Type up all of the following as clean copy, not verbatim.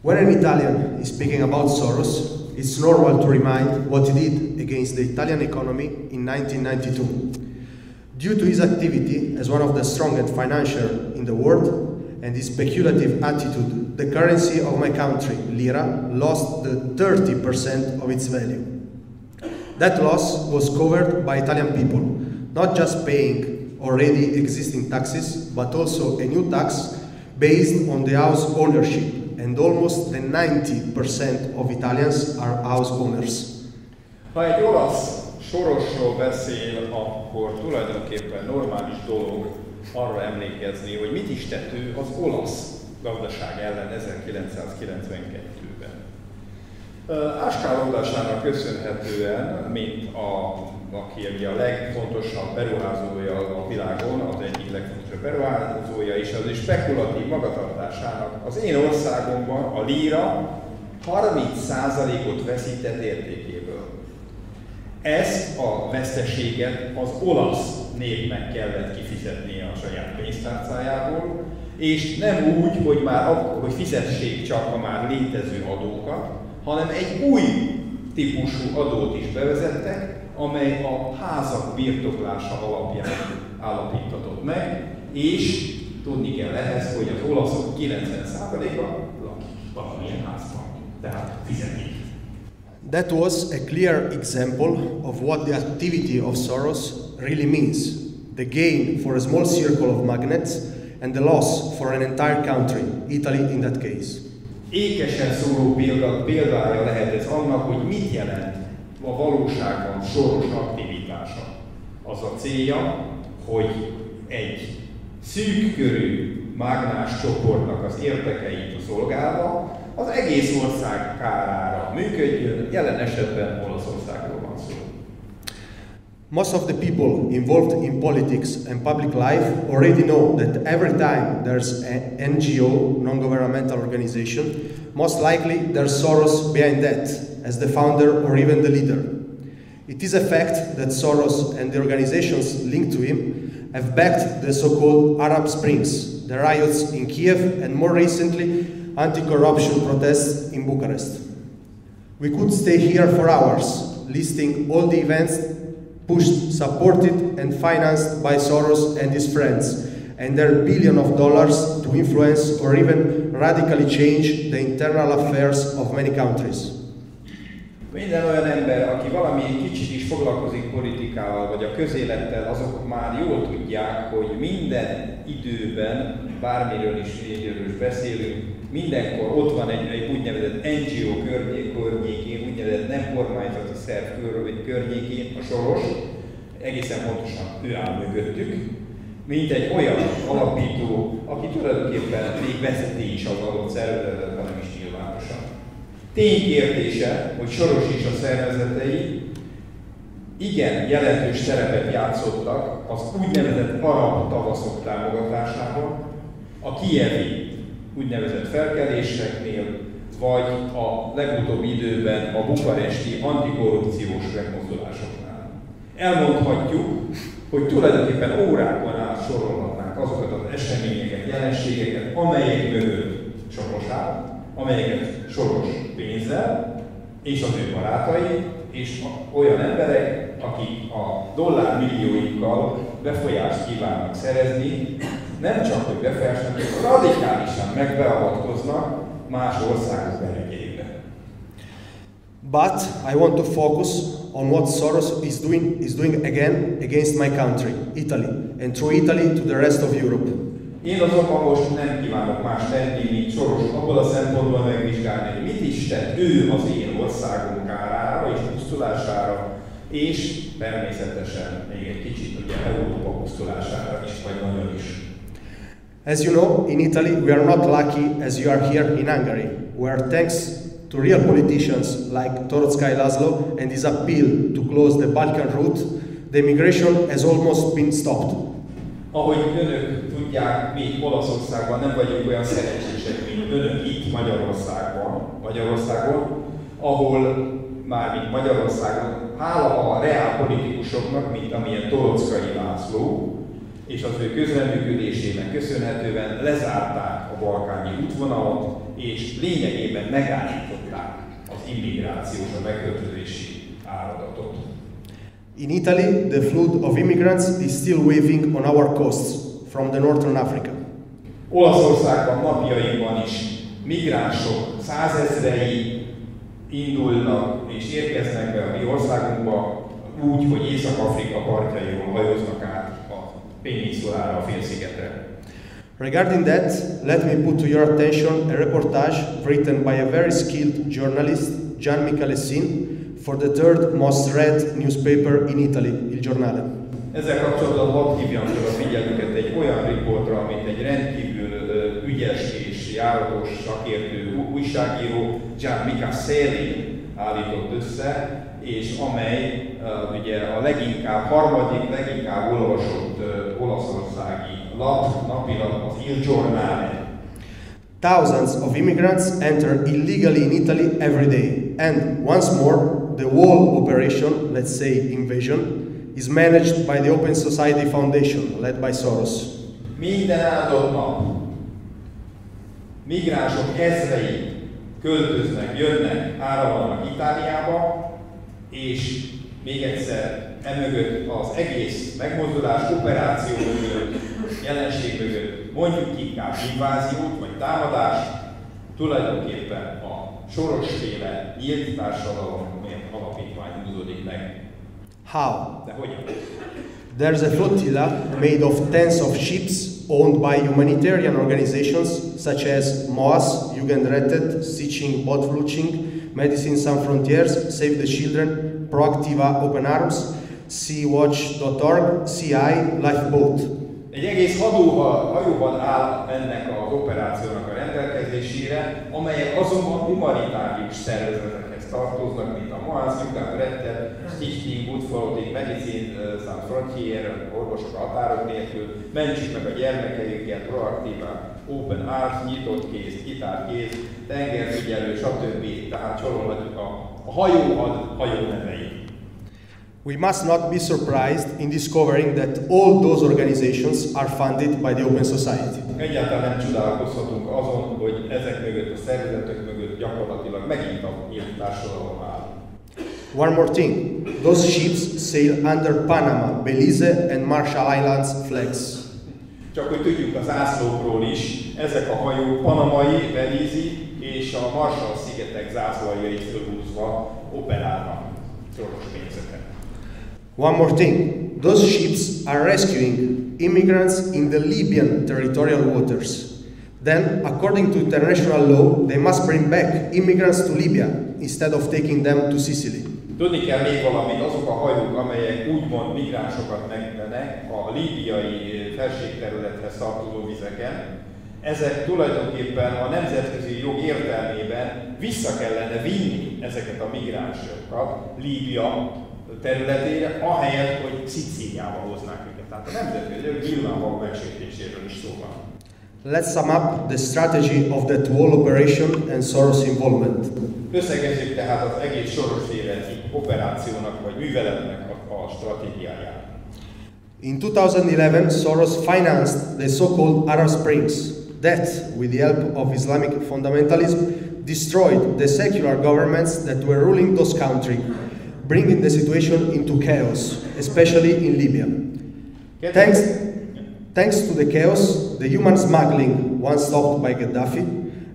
When an Italian is speaking about Soros, it's normal to remind what he did against the Italian economy in 1992. Due to his activity as one of the strongest financiers in the world and his speculative attitude, the currency of my country, lira, lost the 30% of its value. That loss was covered by Italian people, not just paying already existing taxes, but also a new tax based on the house ownership, and almost the 90% of Italians are house owners. Ha egy olasz Sorosról beszél, akkor tulajdonképpen normális dolog arra emlékezni, hogy mit is tett ő az olasz gazdaság ellen 1992-ben. Áskálódásának köszönhetően, aki ugye a legfontosabb beruházója a világon, az egyik legfontosabb beruházója és az is spekulatív magatartásának, az én országomban a líra 30%-ot veszített értékéből. Ezt a veszteséget az olasz népnek kellett kifizetnie a saját pénztárcájából, és nem úgy, hogy fizessék csak a már létező adókat, hanem egy új típusú adót is bevezettek, amely a házak birtoklása alapján állapítatott meg, és tudni kell ehhez, hogy az olaszok 90%-a lakik valamilyen házban, tehát fizetik. That was a clear example of what the activity of Soros really means. The gain for a small circle of magnates and the loss for an entire country, Italy in that case. Ékesen szóló példája lehet ez annak, hogy mit jelent a valóságban Soros aktivitása. Az a célja, hogy egy szűk körű mágnás csoportnak az érdekeit szolgálva az egész ország kárára működjön, jelen esetben Olaszországról van szó. Most of the people involved in politics and public life already know that every time there's an NGO, non-governmental organization, most likely there's Soros behind that, as the founder or even the leader. It is a fact that Soros and the organizations linked to him have backed the so-called Arab Springs, the riots in Kiev, and more recently, anti-corruption protests in Bucharest. We could stay here for hours, listing all the events pushed, supported and financed by Soros and his friends, and their billions of dollars to influence or even radically change the internal affairs of many countries. Minden olyan ember, aki valami kicsit is foglalkozik politikával, vagy a közélettel, azok már jól tudják, hogy minden időben, bármiről is beszélünk, mindenkor ott van egy úgynevezett NGO környékén, úgynevezett nem kormányzati szerv környékén a Soros, egészen pontosan ő áll mögöttük, mint egy olyan alapító, aki tulajdonképpen még vezeti is az adott szervezetet, hanem is nyilvánosan. Ténykérdése, hogy Soros és a szervezetei igen jelentős szerepet játszottak az úgynevezett arab tavaszok támogatásában, a kijevi úgynevezett felkeléseknél, vagy a legutóbbi időben a bukaresti antikorrupciós megmozdulásoknál. Elmondhatjuk, hogy tulajdonképpen órákon át sorolhatnánk azokat az eseményeket, jelenségeket, amelyek mögött Soros áll, amelyeket Soros pénzzel, és az ő barátai, és olyan emberek, akik a dollármillióikkal befolyást kívánnak szerezni, nem csak hogy befolyást, hanem radikálisan megbeavatkoznak más országok belügyeibe. But I want to focus on what Soros is doing again against my country, Italy, and through Italy to the rest of Europe. Én azonban most nem kívánok más tenni, mint Soros abból a szempontból megvizsgálni, hogy mit is tett ő az én országom kárára és pusztulására, és természetesen még egy kicsit ugye Európa pusztulására is, vagy nagyon is. As you know, in Italy we are not lucky as you are here in Hungary, where thanks to real politicians like Toroczkai Laszlo and his appeal to close the Balkan route, the immigration has almost been stopped. Ahogy önök tudják, mi Olaszországban nem vagyunk olyan szerencsések, mint önök itt Magyarországon, ahol mármint Magyarországon, hála a reálpolitikusoknak, mint amilyen Toroczkai László, és az ő közreműködésének köszönhetően lezárták a balkáni útvonalat, és lényegében megállították az immigrációs, a megköltözési áradatot. In Italy, the flood of immigrants is still waving on our coasts from the northern Africa. Olaszországban napjainkban is migránsok százezrei indulnak és érkeznek be a mi országunkba úgy, hogy Észak-Afrika partjairól hajóznak át a peninsulára, a félszigetre. Regarding that, let me put to your attention a reportage written by a very skilled journalist, Gian Micalesin, for the third most read newspaper in Italy, Il Giornale. Ezzel kapcsolatban hadd hívjam fel a figyelmüket egy olyan riportra, amit egy rendkívül ügyes és járatos szakértő újságíró, Gian Micalesin állított össze, és amely ugye a harmadik leginkább olvasott olaszországi napilap, az Il Giornale. Thousands of immigrants enter illegally in Italy every day, and once more, the whole operation, let's say invasion, is managed by the Open Society Foundation, led by Soros. Minden áldott nap migránsok ezrei költöznek, jönnek, áramlanak Itáliába, és még egyszer emögött az egész megmozdulás, operáció mögött, jelenség mögött, mondjuk inkább inváziót vagy támadást, tulajdonképpen a Soros-féle nyílt társadalom alapítvány húzódik meg. How? De hogyan? There's a flotilla made of tens of ships owned by humanitarian organizations such as MOAS, Jugendrettet, Siching, Botvluching, Medicine Sans Frontières, Save the Children, Proactiva, Open Arms, Sea-Watch.org, CI, Lifeboat. Egy egész hajóban áll ennek az operációnak a rendelkezésére, amelyek azonban humanitárius szervezetekhez tartoznak, mint a MOAS, Jugendrettet, Siching, Botvluching, Medicine Sans Frontières, orvosok a határok nélkül, mentsük meg a gyermekeiket, Proactiva, Open Arms, nyitott kéz, nyitárt kéz, tengerfigyelő, stb. Tehát sorolhatjuk a hajó neveit. We must not be surprised in discovering that all those organizations are funded by the Open Society. Egyáltalán nem csodálkozhatunk azon, hogy ezek mögött, a szervezetek mögött gyakorlatilag megint a nyílt társadalom áll. One more thing, those ships sail under Panama, Belize and Marshall Islands flags. Csak hogy tudjuk az zászlókról is, ezek a hajók panamai, belizi és a Marshall-szigetek zászlójait fölhúzva operálnak Soros pénzeket. One more thing, those ships are rescuing immigrants in the Libyan territorial waters. Then, according to international law, they must bring back immigrants to Libya instead of taking them to Sicily. Tudni kell még valamit, azok a hajók, amelyek úgymond migránsokat megmennek a líbiai felségterülethez tartozó vizeken, ezek tulajdonképpen a nemzetközi jog értelmében vissza kellene vinni ezeket a migránsokat Líbia területére, ahelyett, hogy Szicíliába hoznák őket. Tehát a nemzetközi jog nyilvánvaló megsértéséről is szó van. Let's sum up the strategy of that whole operation and Soros' involvement. Összegezzük tehát az egész Soros-féle operációnak vagy műveletnek a stratégiáját. In 2011, Soros financed the so-called Arab Springs that, with the help of Islamic fundamentalism, destroyed the secular governments that were ruling those countries, bringing the situation into chaos, especially in Libya. Thanks to the chaos, the human smuggling, once stopped by Gaddafi,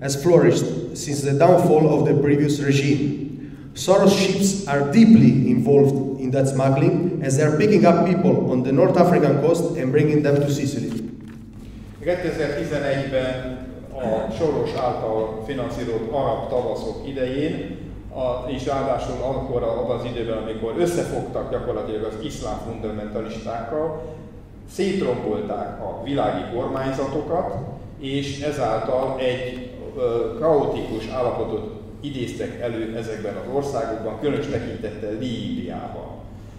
has flourished since the downfall of the previous regime. Soros ships are deeply involved in that smuggling, as they are picking up people on the North African coast and bringing them to Sicily. 2011-ben a Soros által finanszírozott arab tavaszok idején, és ráadásul akkor abban az időben, amikor összefogtak gyakorlatilag az iszlám fundamentalistákkal, szétrombolták a világi kormányzatokat, és ezáltal egy kaotikus állapotot idéztek elő ezekben az országokban, különös tekintettel Líbiában.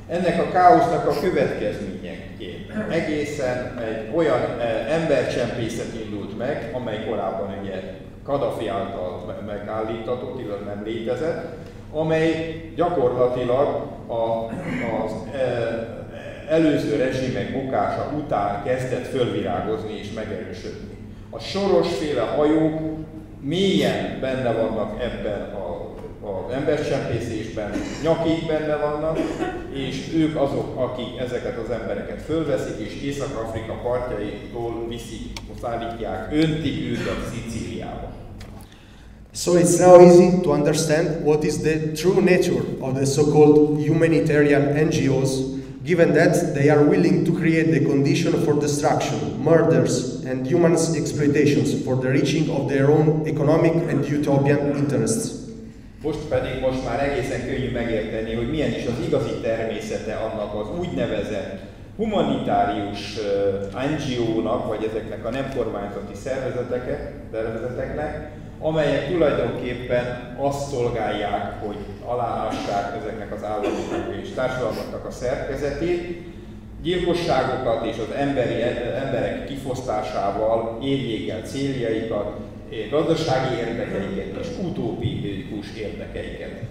Ennek a káosznak a következményeként egészen egy olyan embercsempészet indult meg, amely korábban ugye Kadhafi által megállítatott, illetve nem létezett, amely gyakorlatilag az előző rezsimek bukása után kezdett fölvirágozni és megerősödni. A Soros-féle hajók mélyen benne vannak ebben az embercsempészésben, nyakig benne vannak, és ők azok, akik ezeket az embereket fölveszik, és Észak-Afrika partjaitól viszik, szállítják, öntik őket Szicíliába. So it's now easy to understand what is the true nature of the so-called humanitarian NGOs, given that they are willing to create the condition for destruction, murders, and human exploitations for the reaching of their own economic and utopian interests. Most már egészen könnyű megérteni, hogy milyen is az igazi természete annak az úgynevezett humanitárius NGO-nak, vagy ezeknek a nem kormányzati szervezeteknek, amelyek tulajdonképpen azt szolgálják, hogy aláássák ezeknek az államoknak és társadalmaknak a szerkezetét, gyilkosságokat és az emberek kifosztásával érjék el céljaikat, gazdasági érdekeiket és utópikus érdekeiket.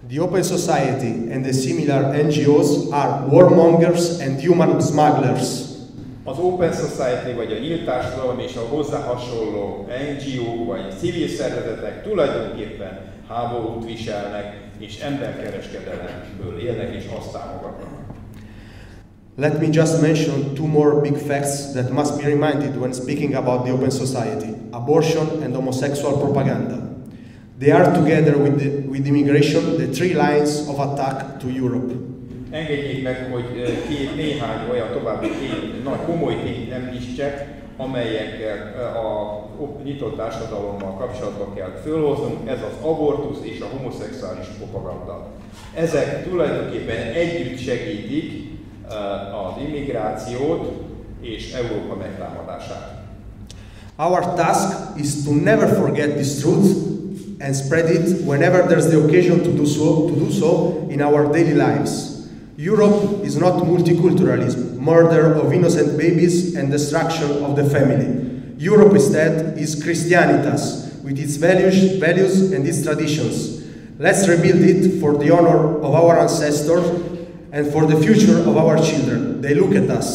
The Open Society and the similar NGOs are warmongers and human smugglers. Az Open Society vagy a Nyílt Társadalom és a hozzá hasonló NGO vagy civil szervezetek tulajdonképpen háborút viselnek és emberkereskedelemből élnek és azt támogatnak. Let me just mention two more big facts that must be reminded when speaking about the Open Society: abortion and homosexual propaganda. They are together with immigration the three lines of attack to Europe. Engedjék meg, hogy néhány olyan további nagy komoly tényt említsek, amelyekkel a nyitott társadalommal kapcsolatban kell fölhoznunk, ez az abortusz és a homoszexuális propaganda. Ezek tulajdonképpen együtt segítik az immigrációt és Európa megtámadását. Our task is to never forget this truth and spread it whenever there's the occasion to do so in our daily lives. Europe is not multiculturalism, murder of innocent babies and destruction of the family. Europe instead is Christianitas, with its values and its traditions. Let's rebuild it for the honor of our ancestors and for the future of our children. They look at us.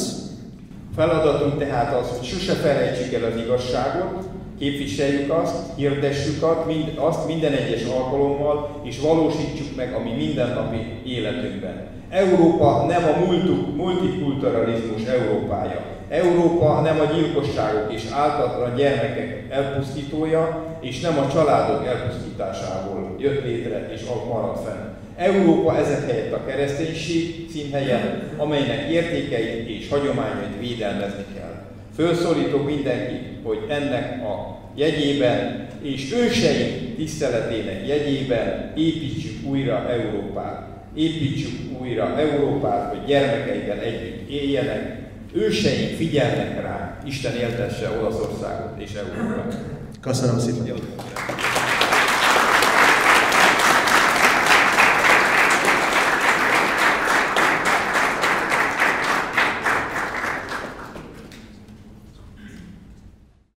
Feladatunk tehát az, hogy sose felejtsük el az igazságot, képviseljük azt, hirdessük azt minden egyes alkalommal, és valósítsuk meg a mi mindennapi életünkben. Európa nem a multikulturalizmus Európája. Európa nem a gyilkosságok és ártatlan gyermekek elpusztítója, és nem a családok elpusztításából jött létre és maradt fenn. Európa ezek helyett a kereszténység színhelye, amelynek értékeit és hagyományait védelmezni kell. Fölszólítok mindenkit, hogy ennek a jegyében és őseink tiszteletének jegyében építsük újra Európát. Építsük újra Európát, hogy gyermekeivel együtt éljenek. Őseink figyelnek rá, Isten éltesse Olaszországot és Európát. Köszönöm szépen.